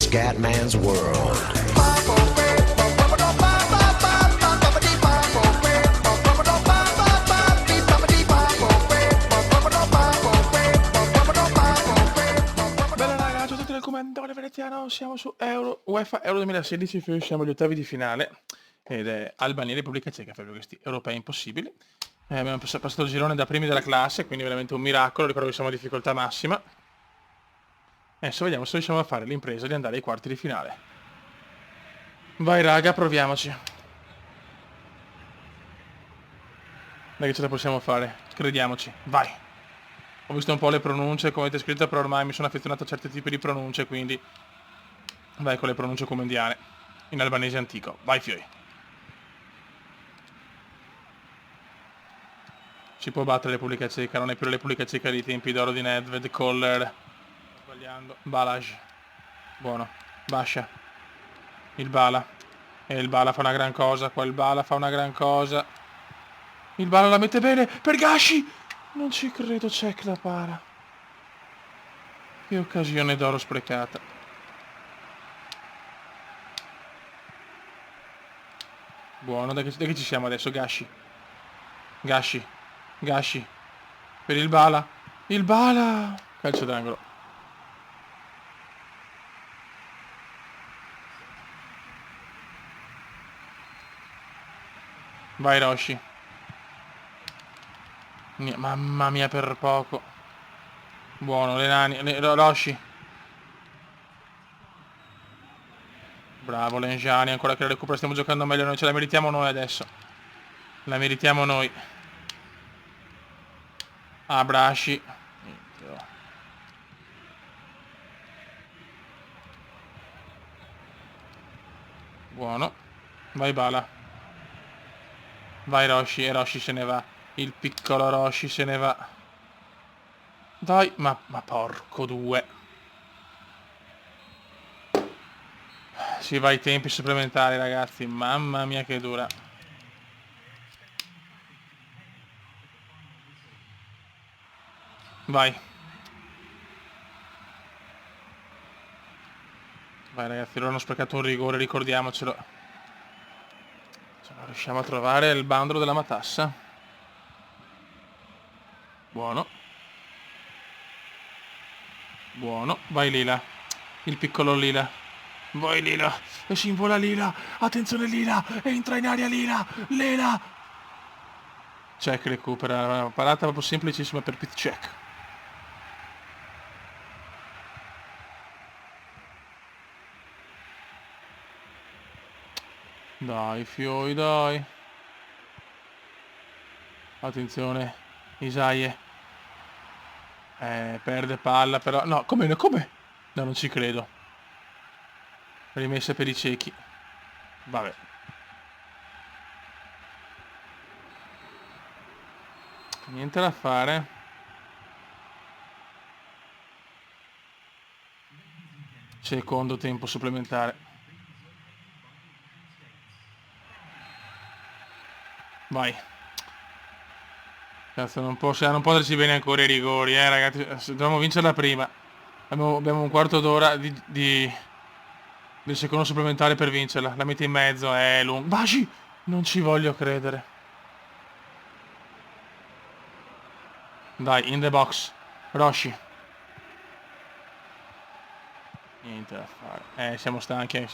Scatman's World. Bella raga, ciao a tutti dal commentatore veneziano, siamo su UEFA Euro 2016, siamo agli ottavi di finale ed è Albania e Repubblica Ceca per questi europei impossibili. Abbiamo passato il girone da primi della classe, quindi veramente un miracolo, ricordo che siamo a difficoltà massima. Adesso vediamo se riusciamo a fare l'impresa di andare ai quarti di finale. Vai raga, proviamoci. Dai che ce la possiamo fare, crediamoci, vai. Ho visto un po' le pronunce, come avete scritto, però ormai mi sono affezionato a certi tipi di pronunce, quindi vai con le pronunce comundiane, in albanese antico. Vai fioi. Si può battere la Repubblica Ceca, non è più la Repubblica Ceca dei tempi d'oro di Nedved, Koller. Sbagliando. Balaj. Buono. Bascia. Il Bala. E il Bala fa una gran cosa, qua il Bala fa una gran cosa. Il Bala la mette bene, per Gashi! Non ci credo, Cech la para. Che occasione d'oro sprecata. Buono, da che ci siamo adesso, Gashi. Gashi. Gashi. Per il Bala. Il Bala! Calcio d'angolo. Vai Roshi. Mamma mia, per poco. Buono, le nani. Roshi. Bravo Lenjani, ancora che la recupera, stiamo giocando meglio noi, ce la meritiamo noi adesso. La meritiamo noi. Abrashi. Buono. Vai Bala. Vai Roshi, e Roshi se ne va. Il piccolo Roshi se ne va. Dai, ma porco due. Si va ai tempi supplementari ragazzi, mamma mia che dura. Vai. Vai ragazzi, loro hanno sprecato un rigore, ricordiamocelo. Se non riusciamo a trovare il bandolo della matassa. Buono. Buono, vai Lila. Il piccolo Lila. Vai Lila. E si invola Lila. Attenzione Lila. Entra in aria Lila. Lila. Check recupera. Una parata proprio semplicissima per Pit Check. Dai fioi, dai. Attenzione. Isaie. Perde palla però. No, come? Come? No, non ci credo. Rimessa per i ciechi. Vabbè. Niente da fare. Secondo tempo supplementare. Vai. Cazzo, non può darci bene ancora i rigori, ragazzi. Dobbiamo vincerla prima. Abbiamo un quarto d'ora del secondo supplementare per vincerla. La mette in mezzo, è lungo. Baci! Non ci voglio credere. Dai, in the box. Roshi. Niente da fare. Siamo stanchi.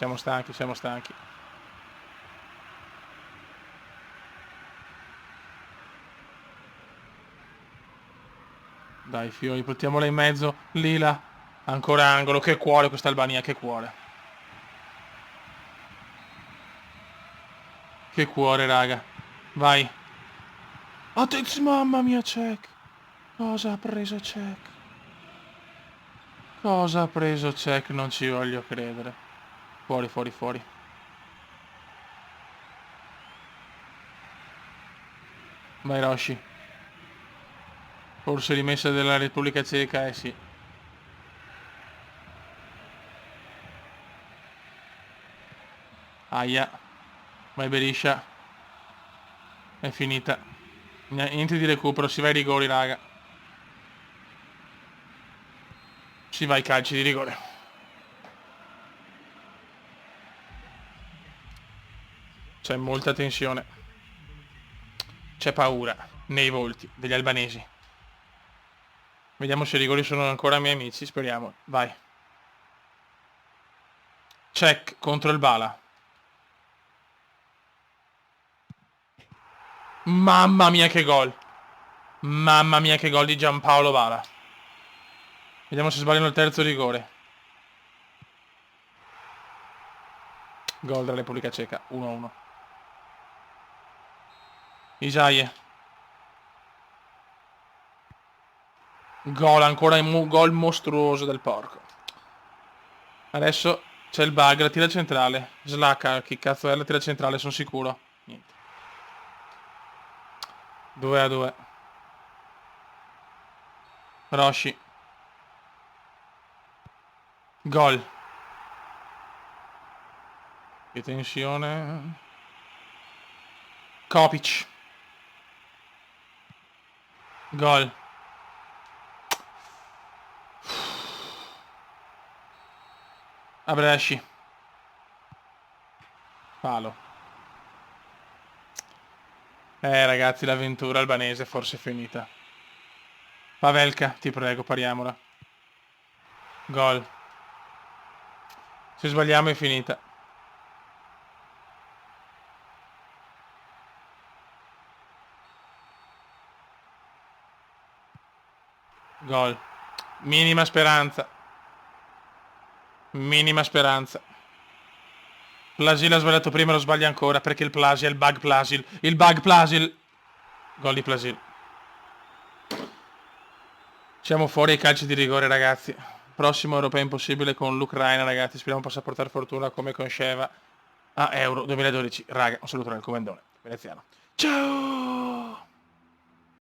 Dai fiori, portiamola in mezzo. Lila. Ancora angolo. Che cuore questa Albania, che cuore. Che cuore, raga. Vai. Attenzione, mamma mia, Cech. Cosa ha preso Cech? Cosa ha preso Cech? Non ci voglio credere. Fuori. Vai Roshi. Forse rimessa della Repubblica Ceca, sì. Aia. Vai Beriscia. È finita. Niente di recupero, si va ai rigori, raga. Si va ai calci di rigore. C'è molta tensione. C'è paura nei volti degli albanesi. Vediamo se i rigori sono ancora miei amici, speriamo. Vai. Check contro il Bala. Mamma mia che gol. Mamma mia che gol di Giampaolo Bala. Vediamo se sbagliano il terzo rigore. Gol della Repubblica Ceca, 1-1. Isaie. Gol, ancora un gol mostruoso del porco. Adesso c'è il bug, la tira centrale. Slacca, chi cazzo è la tira centrale, sono sicuro. Niente. 2-2. Rossi. Gol. Che tensione. Kopic. Gol. Abresci. Palo. Ragazzi, l'avventura albanese forse è finita. Pavelka, ti prego, pariamola. Gol. Se sbagliamo è finita. Gol. Minima speranza. Minima speranza. Plasil ha sbagliato prima, lo sbaglia ancora perché il Plasil è il bug Plasil. Il bug Plasil. Gol di Plasil. Siamo fuori ai calci di rigore, ragazzi. Prossimo europeo impossibile con l'Ucraina, ragazzi. Speriamo possa portare fortuna come con Sheva a Euro 2012. Raga, un saluto dal comandone veneziano. Ciao!